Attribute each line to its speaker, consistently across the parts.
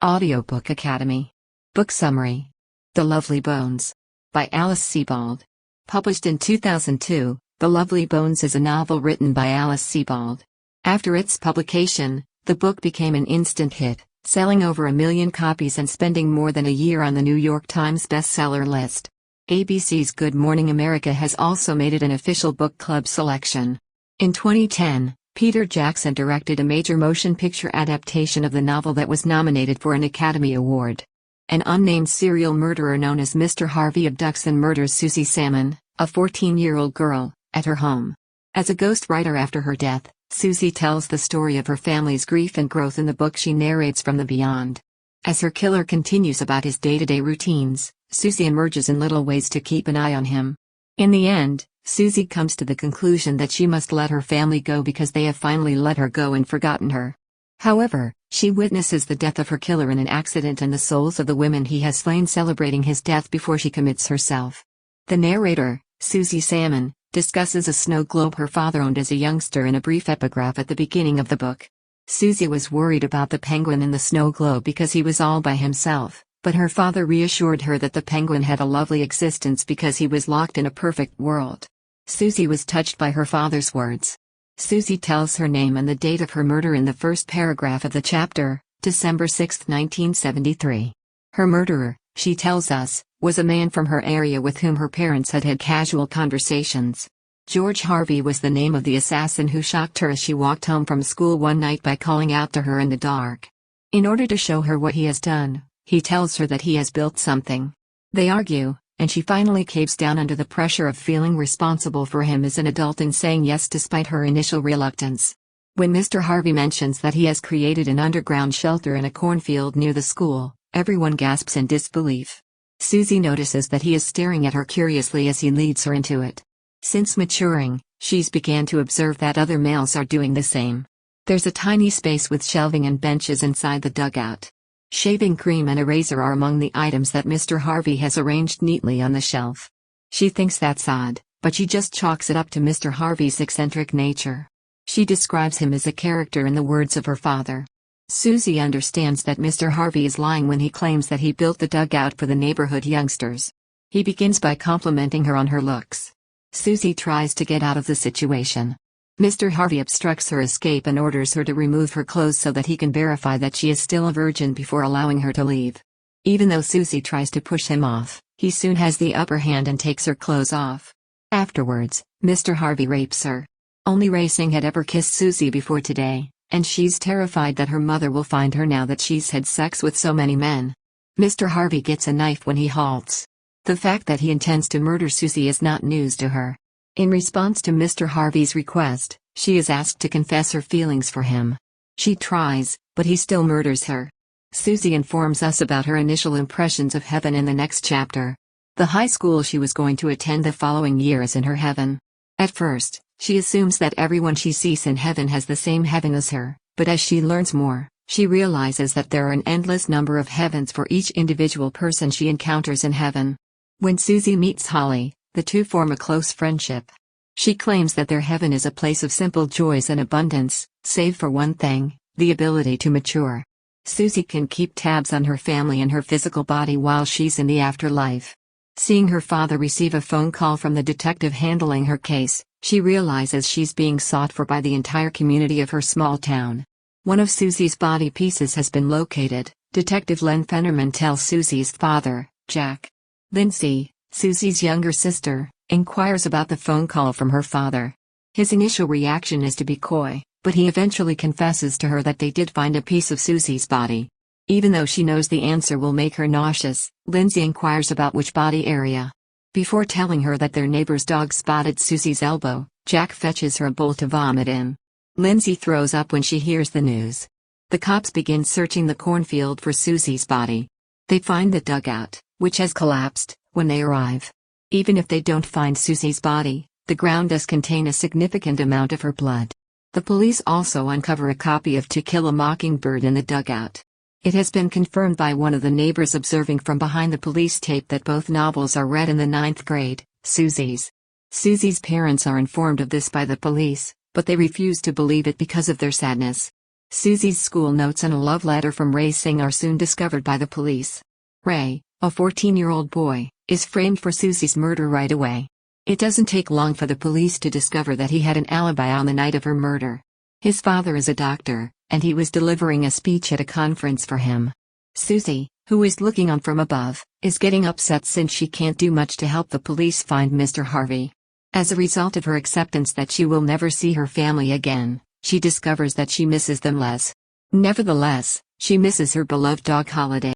Speaker 1: Audiobook Academy. Book Summary. The Lovely Bones. By Alice Sebold. Published in 2002, The Lovely Bones is a novel written by Alice Sebold. After its publication, the book became an instant hit, selling over 1 million copies and spending more than a year on the New York Times bestseller list. ABC's Good Morning America has also made it an official book club selection. In 2010, Peter Jackson directed a major motion picture adaptation of the novel that was nominated for an Academy Award. An unnamed serial murderer known as Mr. Harvey abducts and murders Susie Salmon, a 14-year-old girl, at her home. As a ghostwriter after her death, Susie tells the story of her family's grief and growth in the book she narrates from the beyond. As her killer continues about his day-to-day routines, Susie emerges in little ways to keep an eye on him. In the end, Susie comes to the conclusion that she must let her family go because they have finally let her go and forgotten her. However, she witnesses the death of her killer in an accident and the souls of the women he has slain celebrating his death before she commits herself. The narrator, Susie Salmon, discusses a snow globe her father owned as a youngster in a brief epigraph at the beginning of the book. Susie was worried about the penguin in the snow globe because he was all by himself, but her father reassured her that the penguin had a lovely existence because he was locked in a perfect world. Susie was touched by her father's words. Susie tells her name and the date of her murder in the first paragraph of the chapter, December 6, 1973. Her murderer, she tells us, was a man from her area with whom her parents had had casual conversations. George Harvey was the name of the assassin who shocked her as she walked home from school one night by calling out to her in the dark. In order to show her what he has done, he tells her that he has built something. They argue, and she finally caves down under the pressure of feeling responsible for him as an adult and saying yes despite her initial reluctance. When Mr. Harvey mentions that he has created an underground shelter in a cornfield near the school, everyone gasps in disbelief. Susie notices that he is staring at her curiously as he leads her into it. Since maturing, she's began to observe that other males are doing the same. There's a tiny space with shelving and benches inside the dugout. Shaving cream and a razor are among the items that Mr. Harvey has arranged neatly on the shelf. She thinks that's odd, but she just chalks it up to Mr. Harvey's eccentric nature. She describes him as a character in the words of her father. Susie understands that Mr. Harvey is lying when he claims that he built the dugout for the neighborhood youngsters. He begins by complimenting her on her looks. Susie tries to get out of the situation. Mr. Harvey obstructs her escape and orders her to remove her clothes so that he can verify that she is still a virgin before allowing her to leave. Even though Susie tries to push him off, he soon has the upper hand and takes her clothes off. Afterwards, Mr. Harvey rapes her. Only Racing had ever kissed Susie before today, and she's terrified that her mother will find her now that she's had sex with so many men. Mr. Harvey gets a knife when he halts. The fact that he intends to murder Susie is not news to her. In response to Mr. Harvey's request, she is asked to confess her feelings for him. She tries, but he still murders her. Susie informs us about her initial impressions of heaven in the next chapter. The high school she was going to attend the following year is in her heaven. At first, she assumes that everyone she sees in heaven has the same heaven as her, but as she learns more, she realizes that there are an endless number of heavens for each individual person she encounters in heaven. When Susie meets Holly, the two form a close friendship. She claims that their heaven is a place of simple joys and abundance, save for one thing, the ability to mature. Susie can keep tabs on her family and her physical body while she's in the afterlife. Seeing her father receive a phone call from the detective handling her case, she realizes she's being sought for by the entire community of her small town. One of Susie's body pieces has been located, Detective Len Fennerman tells Susie's father, Jack. Lindsay, Susie's younger sister, inquires about the phone call from her father. His initial reaction is to be coy, but he eventually confesses to her that they did find a piece of Susie's body. Even though she knows the answer will make her nauseous, Lindsay inquires about which body area. Before telling her that their neighbor's dog spotted Susie's elbow, Jack fetches her a bowl to vomit in. Lindsay throws up when she hears the news. The cops begin searching the cornfield for Susie's body. They find the dugout, which has collapsed, when they arrive. Even if they don't find Susie's body, the ground does contain a significant amount of her blood. The police also uncover a copy of To Kill a Mockingbird in the dugout. It has been confirmed by one of the neighbors observing from behind the police tape that both novels are read in the 9th grade, Susie's. Susie's parents are informed of this by the police, but they refuse to believe it because of their sadness. Susie's school notes and a love letter from Ray Singh are soon discovered by the police. Ray, a 14-year-old boy, is framed for Susie's murder right away. It doesn't take long for the police to discover that he had an alibi on the night of her murder. His father is a doctor, and he was delivering a speech at a conference for him. Susie, who is looking on from above, is getting upset since she can't do much to help the police find Mr. Harvey. As a result of her acceptance that she will never see her family again, she discovers that she misses them less. Nevertheless, she misses her beloved dog Holiday.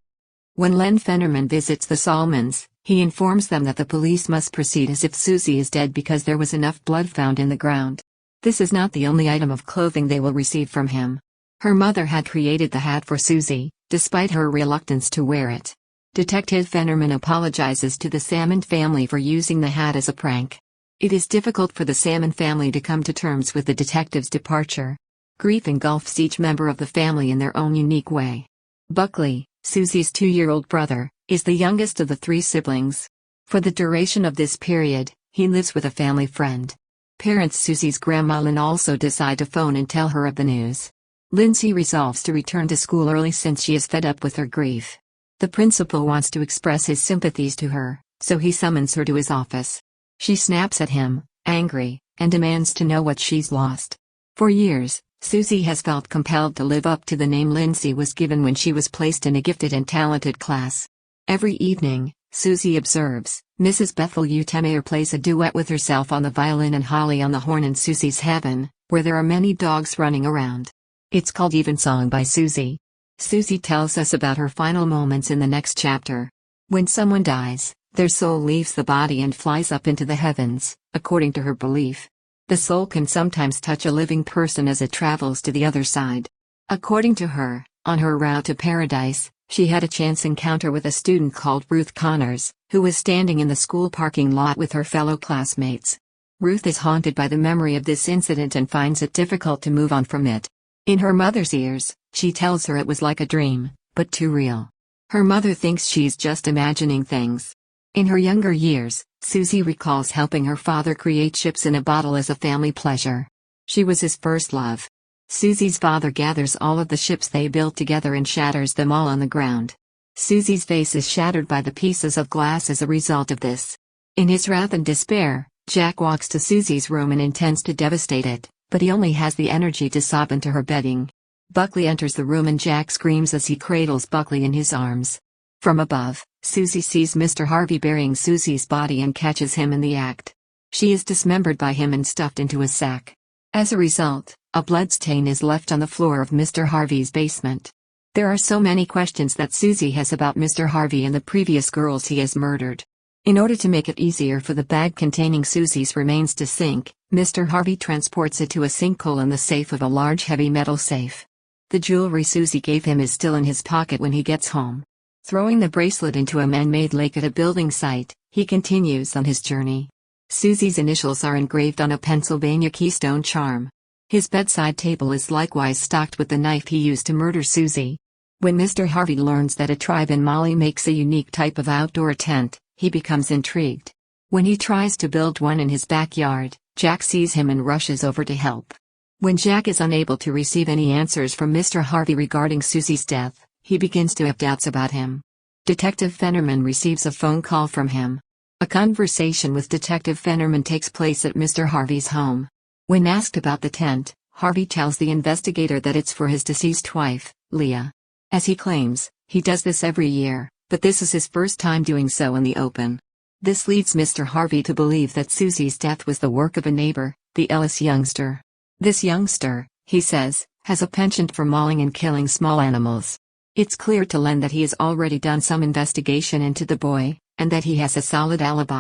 Speaker 1: When Len Fennerman visits the Salmons, he informs them that the police must proceed as if Susie is dead because there was enough blood found in the ground. This is not the only item of clothing they will receive from him. Her mother had created the hat for Susie, despite her reluctance to wear it. Detective Fennerman apologizes to the Salmon family for using the hat as a prank. It is difficult for the Salmon family to come to terms with the detective's departure. Grief engulfs each member of the family in their own unique way. Buckley, Susie's 2-year-old brother, is the youngest of the 3 siblings. For the duration of this period, he lives with a family friend. Parents Susie's grandma Lynn also decide to phone and tell her of the news. Lindsay resolves to return to school early since she is fed up with her grief. The principal wants to express his sympathies to her, so he summons her to his office. She snaps at him, angry, and demands to know what she's lost. For years, Susie has felt compelled to live up to the name Lindsay was given when she was placed in a gifted and talented class. Every evening, Susie observes, Mrs. Bethel Utemeyer plays a duet with herself on the violin and Holly on the horn in Susie's Heaven, where there are many dogs running around. It's called Evensong by Susie. Susie tells us about her final moments in the next chapter. When someone dies, their soul leaves the body and flies up into the heavens, according to her belief. The soul can sometimes touch a living person as it travels to the other side. According to her, on her route to paradise, she had a chance encounter with a student called Ruth Connors, who was standing in the school parking lot with her fellow classmates. Ruth is haunted by the memory of this incident and finds it difficult to move on from it. In her mother's ears, she tells her it was like a dream, but too real. Her mother thinks she's just imagining things. In her younger years, Susie recalls helping her father create ships in a bottle as a family pleasure. She was his first love. Susie's father gathers all of the ships they built together and shatters them all on the ground. Susie's face is shattered by the pieces of glass as a result of this. In his wrath and despair, Jack walks to Susie's room and intends to devastate it, but he only has the energy to sob into her bedding. Buckley enters the room and Jack screams as he cradles Buckley in his arms. From above, Susie sees Mr. Harvey burying Susie's body and catches him in the act. She is dismembered by him and stuffed into a sack. As a result, a bloodstain is left on the floor of Mr. Harvey's basement. There are so many questions that Susie has about Mr. Harvey and the previous girls he has murdered. In order to make it easier for the bag containing Susie's remains to sink, Mr. Harvey transports it to a sinkhole in the safe of a large heavy metal safe. The jewelry Susie gave him is still in his pocket when he gets home. Throwing the bracelet into a man-made lake at a building site, he continues on his journey. Susie's initials are engraved on a Pennsylvania Keystone charm. His bedside table is likewise stocked with the knife he used to murder Susie. When Mr. Harvey learns that a tribe in Mali makes a unique type of outdoor tent, he becomes intrigued. When he tries to build one in his backyard, Jack sees him and rushes over to help. When Jack is unable to receive any answers from Mr. Harvey regarding Susie's death, he begins to have doubts about him. Detective Fennerman receives a phone call from him. A conversation with Detective Fennerman takes place at Mr. Harvey's home. When asked about the tent, Harvey tells the investigator that it's for his deceased wife, Leah. As he claims, he does this every year, but this is his first time doing so in the open. This leads Mr. Harvey to believe that Susie's death was the work of a neighbor, the Ellis youngster. This youngster, he says, has a penchant for mauling and killing small animals. It's clear to Len that he has already done some investigation into the boy, and that he has a solid alibi.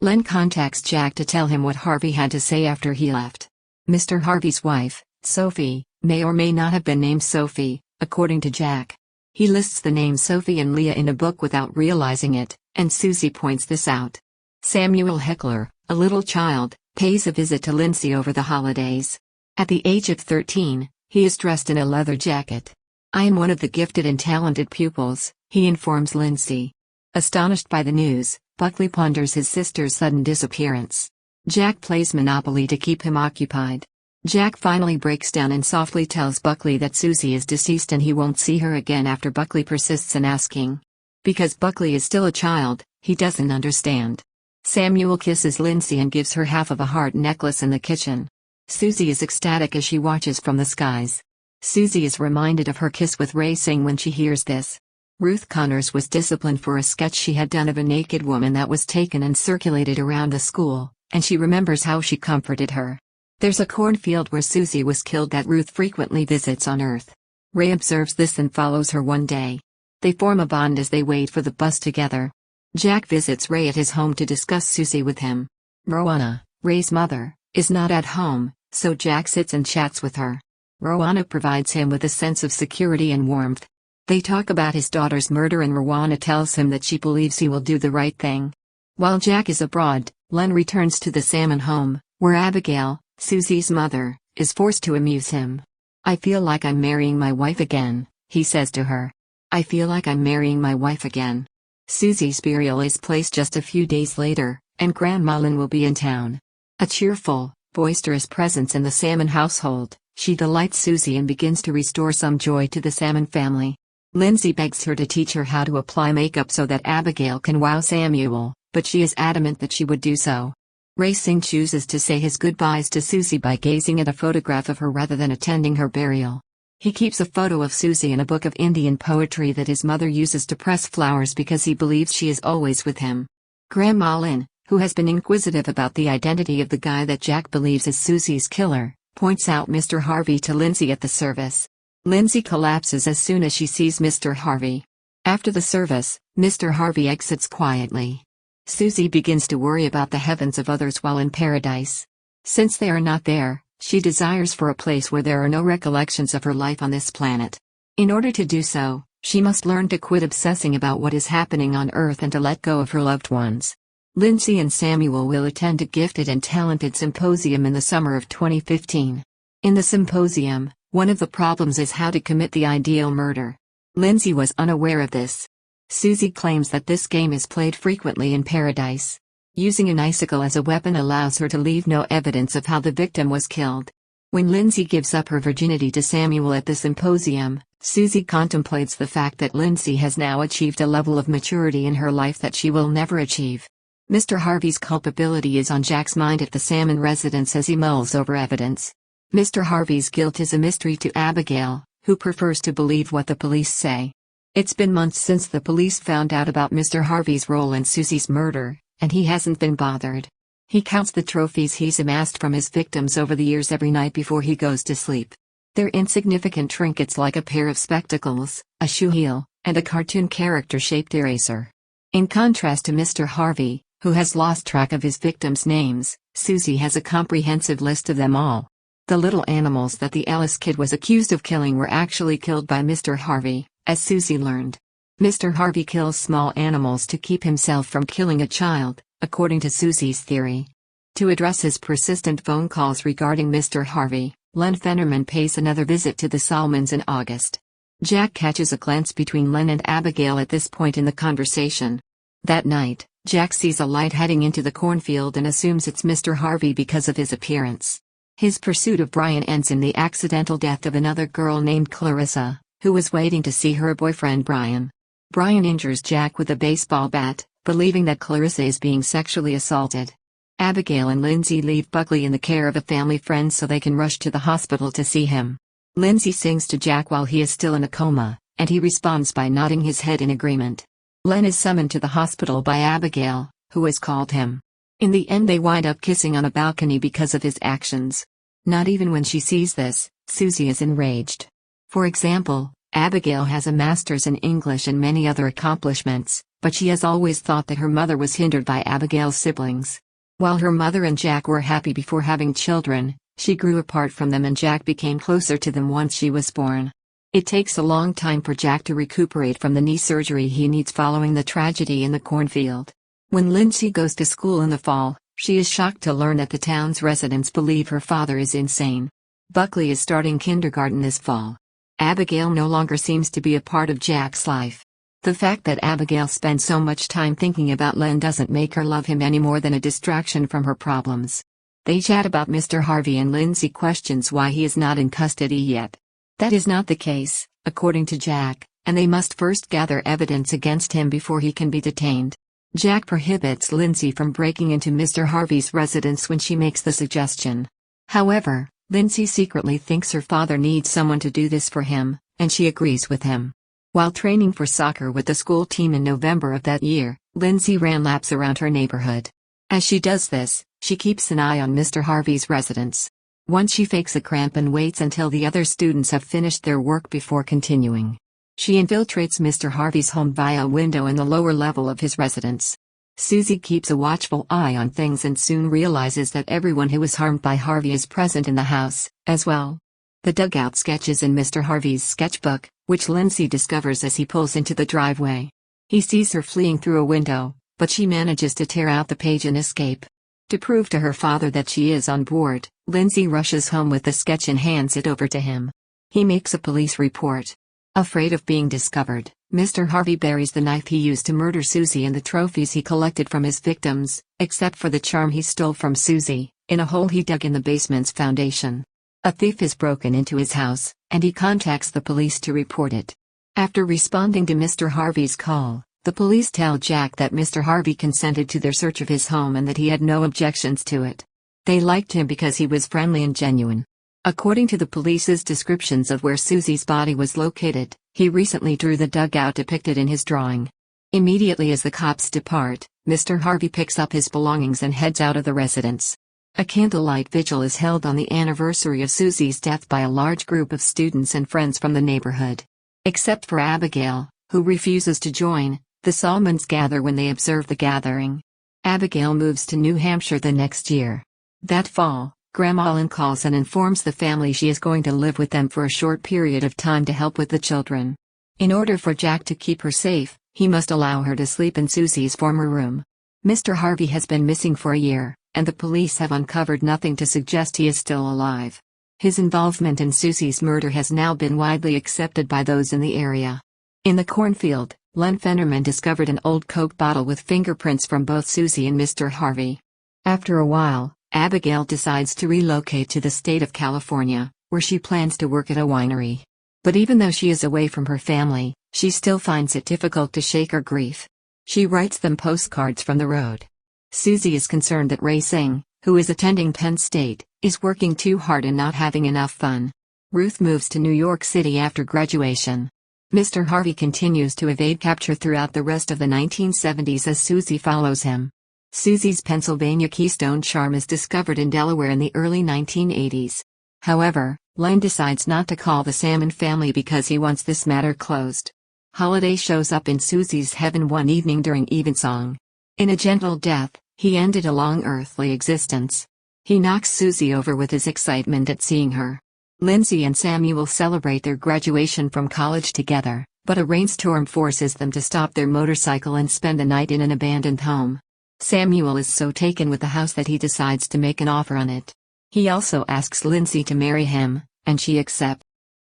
Speaker 1: Len contacts Jack to tell him what Harvey had to say after he left. Mr. Harvey's wife, Sophie, may or may not have been named Sophie, according to Jack. He lists the names Sophie and Leah in a book without realizing it, and Susie points this out. Samuel Heckler, a little child, pays a visit to Lindsay over the holidays. At the age of 13, he is dressed in a leather jacket. I am one of the gifted and talented pupils, he informs Lindsay. Astonished by the news, Buckley ponders his sister's sudden disappearance. Jack plays Monopoly to keep him occupied. Jack finally breaks down and softly tells Buckley that Susie is deceased and he won't see her again after Buckley persists in asking. Because Buckley is still a child, he doesn't understand. Samuel kisses Lindsay and gives her half of a heart necklace in the kitchen. Susie is ecstatic as she watches from the skies. Susie is reminded of her kiss with Ray Singh when she hears this. Ruth Connors was disciplined for a sketch she had done of a naked woman that was taken and circulated around the school, and she remembers how she comforted her. There's a cornfield where Susie was killed that Ruth frequently visits on Earth. Ray observes this and follows her one day. They form a bond as they wait for the bus together. Jack visits Ray at his home to discuss Susie with him. Rowana, Ray's mother, is not at home, so Jack sits and chats with her. Rowana provides him with a sense of security and warmth. They talk about his daughter's murder and Rowana tells him that she believes he will do the right thing. While Jack is abroad, Len returns to the Salmon home, where Abigail, Susie's mother, is forced to amuse him. "I feel like I'm marrying my wife again," he says to her. "I feel like I'm marrying my wife again." Susie's burial is placed just a few days later, and Grandma Lynn will be in town. A cheerful, boisterous presence in the Salmon household, she delights Susie and begins to restore some joy to the Salmon family. Lindsay begs her to teach her how to apply makeup so that Abigail can wow Samuel, but she is adamant that she would do so. Ray Singh chooses to say his goodbyes to Susie by gazing at a photograph of her rather than attending her burial. He keeps a photo of Susie in a book of Indian poetry that his mother uses to press flowers because he believes she is always with him. Grandma Lynn, who has been inquisitive about the identity of the guy that Jack believes is Susie's killer, points out Mr. Harvey to Lindsay at the service. Lindsay collapses as soon as she sees Mr. Harvey. After the service, Mr. Harvey exits quietly. Susie begins to worry about the heavens of others while in paradise. Since they are not there, she desires for a place where there are no recollections of her life on this planet. In order to do so, she must learn to quit obsessing about what is happening on Earth and to let go of her loved ones. Lindsay and Samuel will attend a gifted and talented symposium in the summer of 2015. In the symposium, one of the problems is how to commit the ideal murder. Lindsay was unaware of this. Susie claims that this game is played frequently in paradise. Using an icicle as a weapon allows her to leave no evidence of how the victim was killed. When Lindsay gives up her virginity to Samuel at the symposium, Susie contemplates the fact that Lindsay has now achieved a level of maturity in her life that she will never achieve. Mr. Harvey's culpability is on Jack's mind at the Salmon residence as he mulls over evidence. Mr. Harvey's guilt is a mystery to Abigail, who prefers to believe what the police say. It's been months since the police found out about Mr. Harvey's role in Susie's murder, and he hasn't been bothered. He counts the trophies he's amassed from his victims over the years every night before he goes to sleep. They're insignificant trinkets like a pair of spectacles, a shoe heel, and a cartoon character-shaped eraser. In contrast to Mr. Harvey, who has lost track of his victims' names, Susie has a comprehensive list of them all. The little animals that the Ellis kid was accused of killing were actually killed by Mr. Harvey, as Susie learned. Mr. Harvey kills small animals to keep himself from killing a child, according to Susie's theory. To address his persistent phone calls regarding Mr. Harvey, Len Fennerman pays another visit to the Salmons in August. Jack catches a glance between Len and Abigail at this point in the conversation. That night, Jack sees a light heading into the cornfield and assumes it's Mr. Harvey because of his appearance. His pursuit of Brian ends in the accidental death of another girl named Clarissa, who was waiting to see her boyfriend Brian. Brian injures Jack with a baseball bat, believing that Clarissa is being sexually assaulted. Abigail and Lindsay leave Buckley in the care of a family friend so they can rush to the hospital to see him. Lindsay sings to Jack while he is still in a coma, and he responds by nodding his head in agreement. Len is summoned to the hospital by Abigail, who has called him. In the end they wind up kissing on a balcony because of his actions. Not even when she sees this, Susie is enraged. For example, Abigail has a master's in English and many other accomplishments, but she has always thought that her mother was hindered by Abigail's siblings. While her mother and Jack were happy before having children, she grew apart from them and Jack became closer to them once she was born. It takes a long time for Jack to recuperate from the knee surgery he needs following the tragedy in the cornfield. When Lindsay goes to school in the fall, she is shocked to learn that the town's residents believe her father is insane. Buckley is starting kindergarten this fall. Abigail no longer seems to be a part of Jack's life. The fact that Abigail spends so much time thinking about Len doesn't make her love him any more than a distraction from her problems. They chat about Mr. Harvey and Lindsay questions why he is not in custody yet. That is not the case, according to Jack, and they must first gather evidence against him before he can be detained. Jack prohibits Lindsay from breaking into Mr. Harvey's residence when she makes the suggestion. However, Lindsay secretly thinks her father needs someone to do this for him, and she agrees with him. While training for soccer with the school team in November of that year, Lindsay ran laps around her neighborhood. As she does this, she keeps an eye on Mr. Harvey's residence. Once she fakes a cramp and waits until the other students have finished their work before continuing. She infiltrates Mr. Harvey's home via a window in the lower level of his residence. Susie keeps a watchful eye on things and soon realizes that everyone who was harmed by Harvey is present in the house, as well. The dugout sketches in Mr. Harvey's sketchbook, which Lindsay discovers as he pulls into the driveway. He sees her fleeing through a window, but she manages to tear out the page and escape. To prove to her father that she is on board, Lindsay rushes home with the sketch and hands it over to him. He makes a police report. Afraid of being discovered, Mr. Harvey buries the knife he used to murder Susie and the trophies he collected from his victims, except for the charm he stole from Susie, in a hole he dug in the basement's foundation. A thief has broken into his house, and he contacts the police to report it. After responding to Mr. Harvey's call, the police tell Jack that Mr. Harvey consented to their search of his home and that he had no objections to it. They liked him because he was friendly and genuine. According to the police's descriptions of where Susie's body was located, he recently drew the dugout depicted in his drawing. Immediately as the cops depart, Mr. Harvey picks up his belongings and heads out of the residence. A candlelight vigil is held on the anniversary of Susie's death by a large group of students and friends from the neighborhood. Except for Abigail, who refuses to join, the Salmons gather when they observe the gathering. Abigail moves to New Hampshire the next year. That fall, Grandma Lynn calls and informs the family she is going to live with them for a short period of time to help with the children. In order for Jack to keep her safe, he must allow her to sleep in Susie's former room. Mr. Harvey has been missing for a year, and the police have uncovered nothing to suggest he is still alive. His involvement in Susie's murder has now been widely accepted by those in the area. In the cornfield, Len Fennerman discovered an old Coke bottle with fingerprints from both Susie and Mr. Harvey. After a while, Abigail decides to relocate to the state of California, where she plans to work at a winery. But even though she is away from her family, she still finds it difficult to shake her grief. She writes them postcards from the road. Susie is concerned that Ray Singh, who is attending Penn State, is working too hard and not having enough fun. Ruth moves to New York City after graduation. Mr. Harvey continues to evade capture throughout the rest of the 1970s as Susie follows him. Susie's Pennsylvania Keystone charm is discovered in Delaware in the early 1980s. However, Len decides not to call the Salmon family because he wants this matter closed. Holiday shows up in Susie's heaven one evening during evensong. In a gentle death, he ended a long earthly existence. He knocks Susie over with his excitement at seeing her. Lindsay and Samuel celebrate their graduation from college together, but a rainstorm forces them to stop their motorcycle and spend the night in an abandoned home. Samuel is so taken with the house that he decides to make an offer on it. He also asks Lindsay to marry him, and she accepts.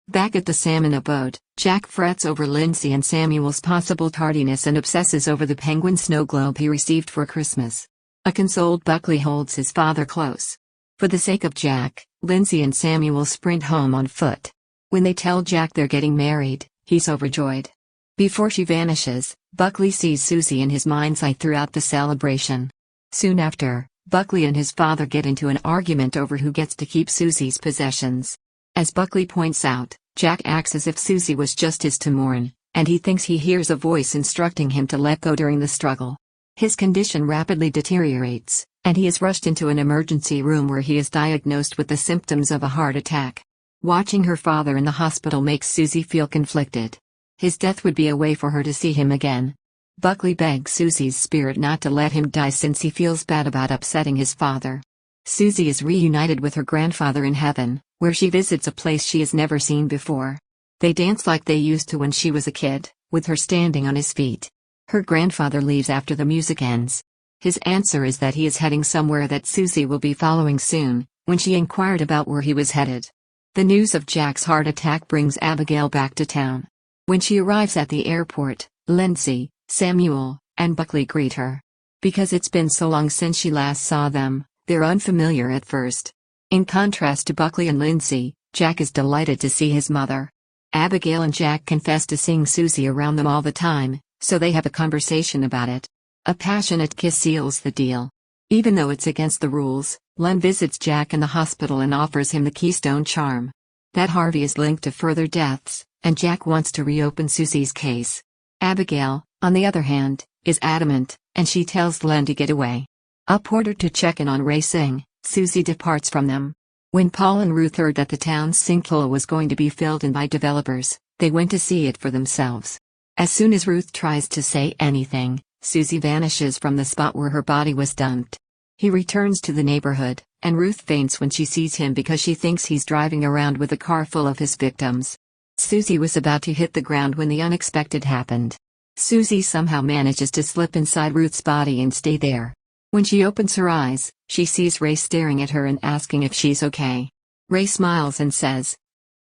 Speaker 1: Back at the Salmon abode, Jack frets over Lindsay and Samuel's possible tardiness and obsesses over the penguin snow globe he received for Christmas. A consoled Buckley holds his father close. For the sake of Jack, Lindsay and Samuel sprint home on foot. When they tell Jack they're getting married, he's overjoyed. Before she vanishes, Buckley sees Susie in his mind's eye throughout the celebration. Soon after, Buckley and his father get into an argument over who gets to keep Susie's possessions. As Buckley points out, Jack acts as if Susie was just his to mourn, and he thinks he hears a voice instructing him to let go during the struggle. His condition rapidly deteriorates, and he is rushed into an emergency room where he is diagnosed with the symptoms of a heart attack. Watching her father in the hospital makes Susie feel conflicted. His death would be a way for her to see him again. Buckley begs Susie's spirit not to let him die since he feels bad about upsetting his father. Susie is reunited with her grandfather in heaven, where she visits a place she has never seen before. They dance like they used to when she was a kid, with her standing on his feet. Her grandfather leaves after the music ends. His answer is that he is heading somewhere that Susie will be following soon, when she inquired about where he was headed. The news of Jack's heart attack brings Abigail back to town. When she arrives at the airport, Lindsay, Samuel, and Buckley greet her. Because it's been so long since she last saw them, They're unfamiliar at first. In contrast to Buckley and Lindsay, Jack is delighted to see his mother. Abigail and Jack confess to seeing Susie around them all the time, so they have a conversation about it. A passionate kiss seals the deal. Even though it's against the rules, Len visits Jack in the hospital and offers him the Keystone charm. That Harvey is linked to further deaths, and Jack wants to reopen Susie's case. Abigail, on the other hand, is adamant, and she tells Len to get away. Up order to check in on Ray Singh, Susie departs from them. When Paul and Ruth heard that the town's sinkhole was going to be filled in by developers, they went to see it for themselves. As soon as Ruth tries to say anything, Susie vanishes from the spot where her body was dumped. He returns to the neighborhood, and Ruth faints when she sees him because she thinks he's driving around with a car full of his victims. Susie was about to hit the ground when the unexpected happened. Susie somehow manages to slip inside Ruth's body and stay there. When she opens her eyes, she sees Ray staring at her and asking if she's okay. Ray smiles and says.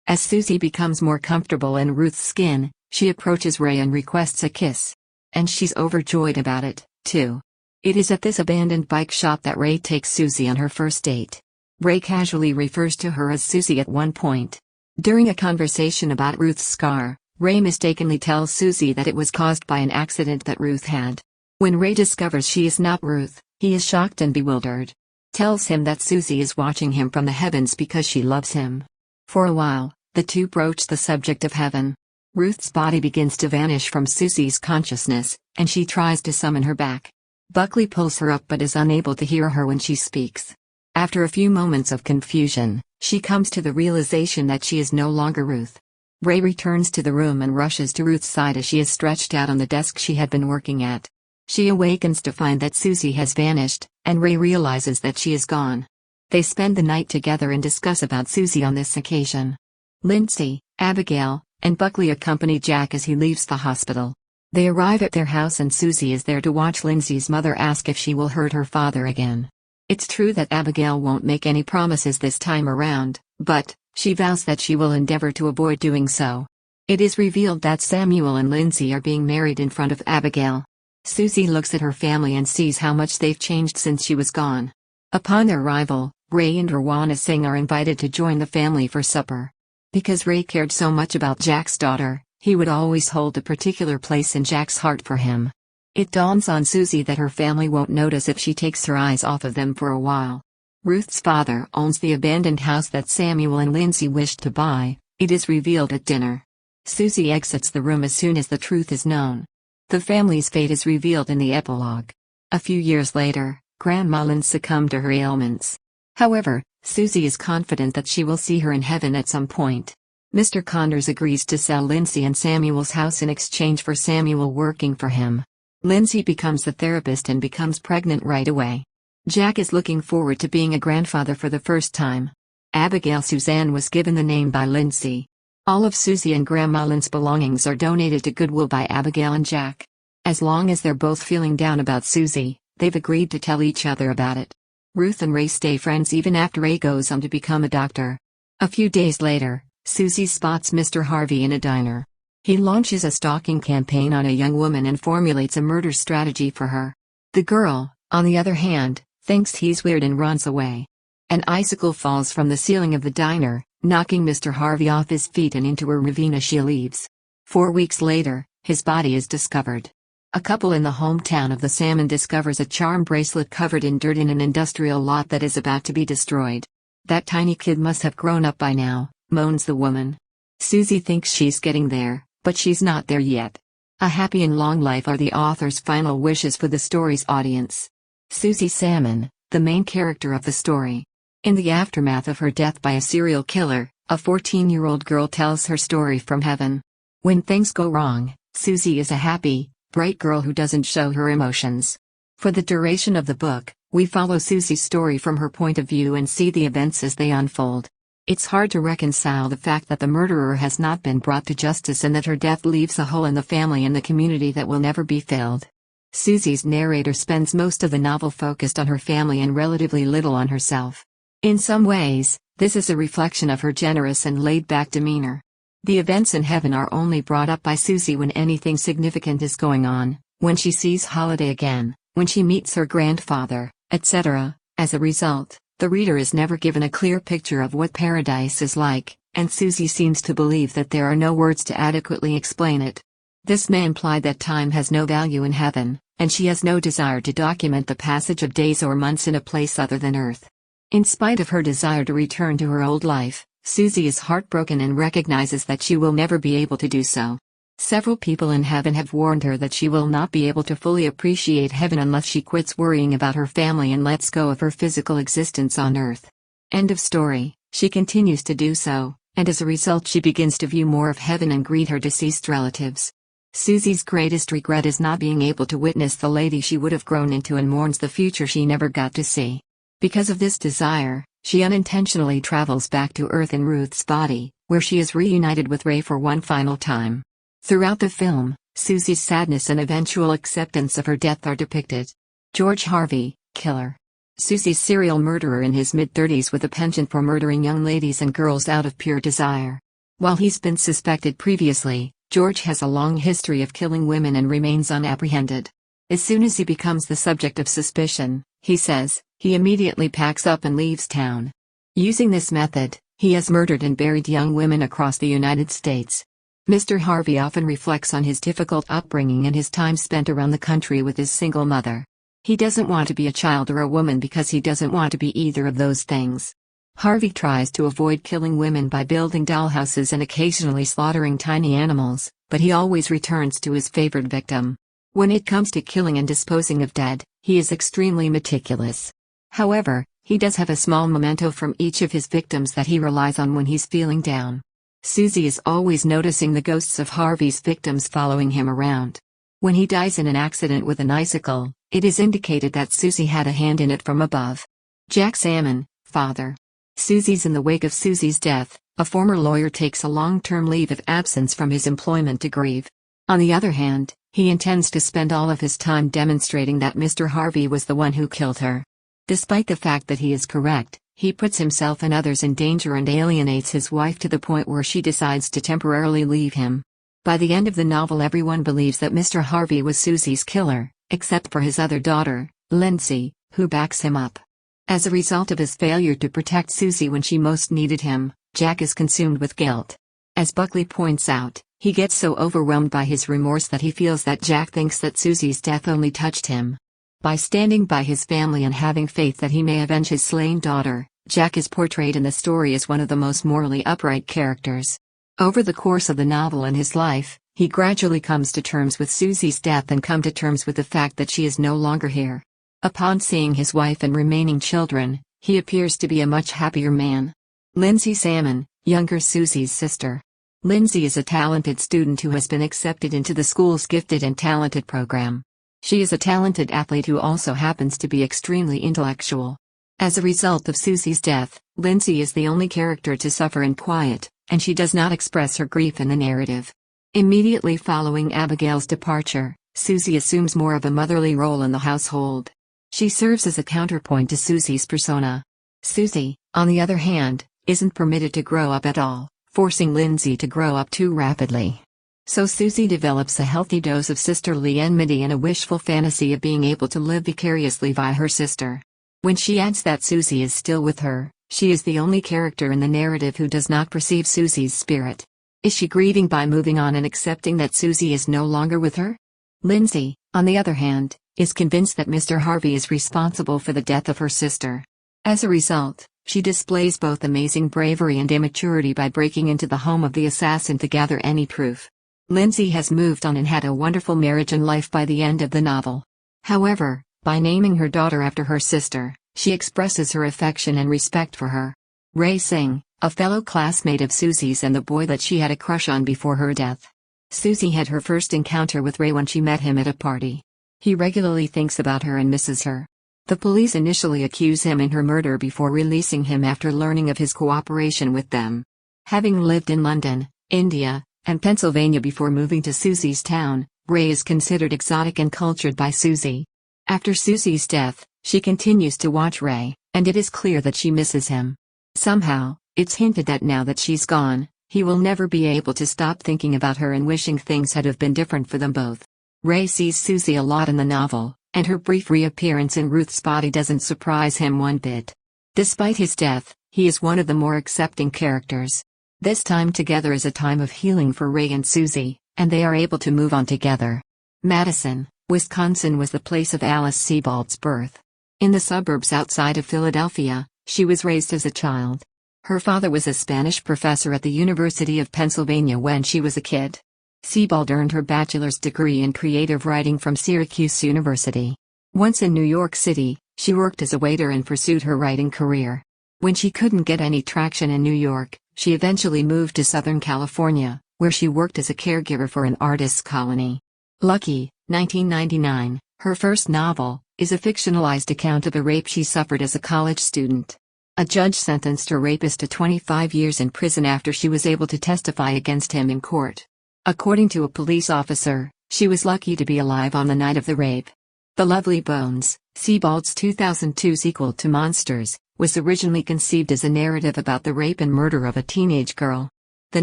Speaker 1: As Susie becomes more comfortable in Ruth's skin, she approaches Ray and requests a kiss. And she's overjoyed about it, too. It is at this abandoned bike shop that Ray takes Susie on her first date. Ray casually refers to her as Susie at one point. During a conversation about Ruth's scar, Ray mistakenly tells Susie that it was caused by an accident that Ruth had. When Ray discovers she is not Ruth, he is shocked and bewildered. Tells him that Susie is watching him from the heavens because she loves him. For a while, the two broach the subject of heaven. Ruth's body begins to vanish from Susie's consciousness, and she tries to summon her back. Buckley pulls her up but is unable to hear her when she speaks. After a few moments of confusion, she comes to the realization that she is no longer Ruth. Ray returns to the room and rushes to Ruth's side as she is stretched out on the desk she had been working at. She awakens to find that Susie has vanished, and Ray realizes that she is gone. They spend the night together and discuss about Susie on this occasion. Lindsay, Abigail, and Buckley accompany Jack as he leaves the hospital. They arrive at their house and Susie is there to watch Lindsay's mother ask if she will hurt her father again. It's true that Abigail won't make any promises this time around, but she vows that she will endeavor to avoid doing so. It is revealed that Samuel and Lindsay are being married in front of Abigail. Susie looks at her family and sees how much they've changed since she was gone. Upon their arrival, Ray and Rawana Singh are invited to join the family for supper. Because Ray cared so much about Jack's daughter, he would always hold a particular place in Jack's heart for him. It dawns on Susie that her family won't notice if she takes her eyes off of them for a while. Ruth's father owns the abandoned house that Samuel and Lindsay wished to buy. It is revealed at dinner. Susie exits the room as soon as the truth is known. The family's fate is revealed in the epilogue. A few years later, Grandma Lynn succumbed to her ailments. However, Susie is confident that she will see her in heaven at some point. Mr. Connors agrees to sell Lindsay and Samuel's house in exchange for Samuel working for him. Lindsay becomes the therapist and becomes pregnant right away. Jack is looking forward to being a grandfather for the first time. Abigail Suzanne was given the name by Lindsay. All of Susie and Grandma Lynn's belongings are donated to Goodwill by Abigail and Jack. As long as they're both feeling down about Susie, they've agreed to tell each other about it. Ruth and Ray stay friends even after Ray goes on to become a doctor. A few days later, Susie spots Mr. Harvey in a diner. He launches a stalking campaign on a young woman and formulates a murder strategy for her. The girl, on the other hand, thinks he's weird and runs away. An icicle falls from the ceiling of the diner, knocking Mr. Harvey off his feet and into a ravine as she leaves. 4 weeks later, his body is discovered. A couple in the hometown of the Salmon discovers a charm bracelet covered in dirt in an industrial lot that is about to be destroyed. That tiny kid must have grown up by now, moans the woman. Susie thinks she's getting there, but she's not there yet. A happy and long life are the author's final wishes for the story's audience. Susie Salmon, the main character of the story. In the aftermath of her death by a serial killer, a 14-year-old girl tells her story from heaven. When things go wrong, Susie is a happy, bright girl who doesn't show her emotions. For the duration of the book, we follow Susie's story from her point of view and see the events as they unfold. It's hard to reconcile the fact that the murderer has not been brought to justice and that her death leaves a hole in the family and the community that will never be filled. Susie's narrator spends most of the novel focused on her family and relatively little on herself. In some ways, this is a reflection of her generous and laid-back demeanor. The events in heaven are only brought up by Susie when anything significant is going on, when she sees Holiday again, when she meets her grandfather, etc. As a result, the reader is never given a clear picture of what paradise is like, and Susie seems to believe that there are no words to adequately explain it. This may imply that time has no value in heaven, and she has no desire to document the passage of days or months in a place other than Earth. In spite of her desire to return to her old life, Susie is heartbroken and recognizes that she will never be able to do so. Several people in heaven have warned her that she will not be able to fully appreciate heaven unless she quits worrying about her family and lets go of her physical existence on Earth. End of story. She continues to do so, and as a result she begins to view more of heaven and greet her deceased relatives. Susie's greatest regret is not being able to witness the lady she would have grown into and mourns the future she never got to see. Because of this desire, she unintentionally travels back to Earth in Ruth's body, where she is reunited with Ray for one final time. Throughout the film, Susie's sadness and eventual acceptance of her death are depicted. George Harvey, killer. Susie's serial murderer in his mid-30s with a penchant for murdering young ladies and girls out of pure desire. While he's been suspected previously, George has a long history of killing women and remains unapprehended. As soon as he becomes the subject of suspicion, he says, he immediately packs up and leaves town. Using this method, he has murdered and buried young women across the United States. Mr. Harvey often reflects on his difficult upbringing and his time spent around the country with his single mother. He doesn't want to be a child or a woman because he doesn't want to be either of those things. Harvey tries to avoid killing women by building dollhouses and occasionally slaughtering tiny animals, but he always returns to his favorite victim. When it comes to killing and disposing of dead, he is extremely meticulous. However, he does have a small memento from each of his victims that he relies on when he's feeling down. Susie is always noticing the ghosts of Harvey's victims following him around. When he dies in an accident with an icicle, it is indicated that Susie had a hand in it from above. Jack Salmon, father. Susie's in the wake of Susie's death, a former lawyer takes a long-term leave of absence from his employment to grieve. On the other hand, he intends to spend all of his time demonstrating that Mr. Harvey was the one who killed her. Despite the fact that he is correct, he puts himself and others in danger and alienates his wife to the point where she decides to temporarily leave him. By the end of the novel, everyone believes that Mr. Harvey was Susie's killer, except for his other daughter, Lindsay, who backs him up. As a result of his failure to protect Susie when she most needed him, Jack is consumed with guilt. As Buckley points out, he gets so overwhelmed by his remorse that he feels that Jack thinks that Susie's death only touched him. By standing by his family and having faith that he may avenge his slain daughter, Jack is portrayed in the story as one of the most morally upright characters. Over the course of the novel and his life, he gradually comes to terms with Susie's death and come to terms with the fact that she is no longer here. Upon seeing his wife and remaining children, he appears to be a much happier man. Lindsay Salmon, younger Susie's sister. Lindsay is a talented student who has been accepted into the school's Gifted and Talented program. She is a talented athlete who also happens to be extremely intellectual. As a result of Susie's death, Lindsay is the only character to suffer in quiet, and she does not express her grief in the narrative. Immediately following Abigail's departure, Susie assumes more of a motherly role in the household. She serves as a counterpoint to Susie's persona. Susie, on the other hand, isn't permitted to grow up at all, forcing Lindsay to grow up too rapidly. So Susie develops a healthy dose of sisterly enmity and a wishful fantasy of being able to live vicariously via her sister. When she adds that Susie is still with her, she is the only character in the narrative who does not perceive Susie's spirit. Is she grieving by moving on and accepting that Susie is no longer with her? Lindsay, on the other hand, is convinced that Mr. Harvey is responsible for the death of her sister. As a result, she displays both amazing bravery and immaturity by breaking into the home of the assassin to gather any proof. Lindsay has moved on and had a wonderful marriage and life by the end of the novel. However, by naming her daughter after her sister, she expresses her affection and respect for her. Ray Singh, a fellow classmate of Susie's and the boy that she had a crush on before her death. Susie had her first encounter with Ray when she met him at a party. He regularly thinks about her and misses her. The police initially accuse him in her murder before releasing him after learning of his cooperation with them. Having lived in London, India, and Pennsylvania before moving to Susie's town, Ray is considered exotic and cultured by Susie. After Susie's death, she continues to watch Ray, and it is clear that she misses him. Somehow, it's hinted that now that she's gone, he will never be able to stop thinking about her and wishing things had have been different for them both. Ray sees Susie a lot in the novel, And her brief reappearance in Ruth's body doesn't surprise him one bit. Despite his death, he is one of the more accepting characters. This time together is a time of healing for Ray and Susie, and they are able to move on together. Madison, Wisconsin was the place of Alice Sebold's birth. In the suburbs outside of Philadelphia, she was raised as a child. Her father was a Spanish professor at the University of Pennsylvania when she was a kid. Sebold earned her bachelor's degree in creative writing from Syracuse University. Once in New York City, she worked as a waiter and pursued her writing career. When she couldn't get any traction in New York, she eventually moved to Southern California, where she worked as a caregiver for an artist's colony. Lucky, 1999, her first novel, is a fictionalized account of a rape she suffered as a college student. A judge sentenced her rapist to 25 years in prison after she was able to testify against him in court. According to a police officer, she was lucky to be alive on the night of the rape. The Lovely Bones, Sebold's 2002 sequel to Monsters, was originally conceived as a narrative about the rape and murder of a teenage girl. The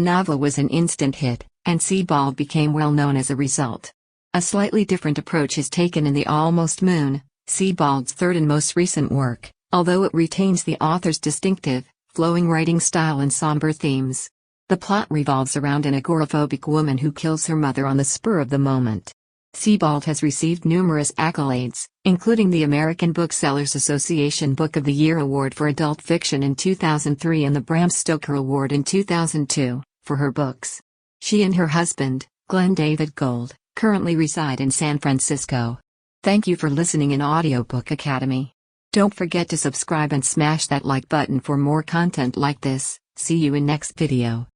Speaker 1: novel was an instant hit, and Sebold became well known as a result. A slightly different approach is taken in The Almost Moon, Sebold's third and most recent work, although it retains the author's distinctive, flowing writing style and somber themes. The plot revolves around an agoraphobic woman who kills her mother on the spur of the moment. Sebold has received numerous accolades, including the American Booksellers Association Book of the Year Award for Adult Fiction in 2003 and the Bram Stoker Award in 2002, for her books. She and her husband, Glenn David Gold, currently reside in San Francisco. Thank you for listening in Audiobook Academy. Don't forget to subscribe and smash that like button for more content like this. See you in next video.